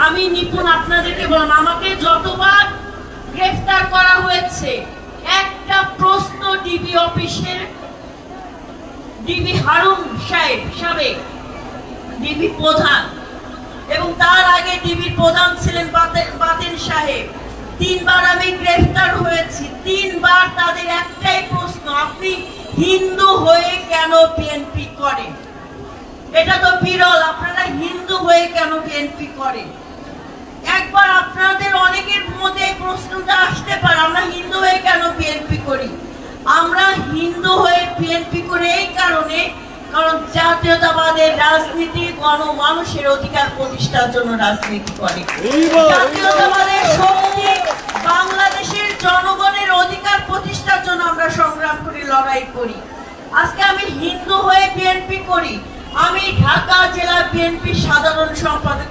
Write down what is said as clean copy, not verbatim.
আমি নিপুণ আপনাদেরকে বললাম, আমাকে যতবার গ্রেফতার করা হয়েছে, একটা প্রশ্ন ডিবি অফিসের ডিবি হারুন সাহেব ডিবি প্রধান এবং তার আগে ডিবির প্রধান ছিলেন বাতেন সাহেব, 3 বার আমি গ্রেফতার হয়েছি। 3 বার তাদের একটাই প্রশ্ন, আপনি হিন্দু হয়ে কেন বিএনপি করেন? এটা তো বিরল, আপনারা হিন্দু হয়ে কেন বিএনপি করেন? একবার আপনাদের অনেকের মধ্যে এই প্রশ্নটা আসতে পারে, আমরা হিন্দু হয়ে কেন বিএনপি করি? আমরা হিন্দু হয়ে বিএনপি করে এই কারণে, কারণ জাতীয়তাবাদের রাজনীতি গণমানুষের অধিকার প্রতিষ্ঠার জন্য রাজনীতি করে। জাতীয়তাবাদের শক্তি বাংলাদেশের জনগণের অধিকার প্রতিষ্ঠার জন্য আমরা সংগ্রাম করি, লড়াই করি। আজকে আমি হিন্দু হয়ে বিএনপি করি, আমি ঢাকা জেলা বিএনপির সাধারণ সম্পাদক।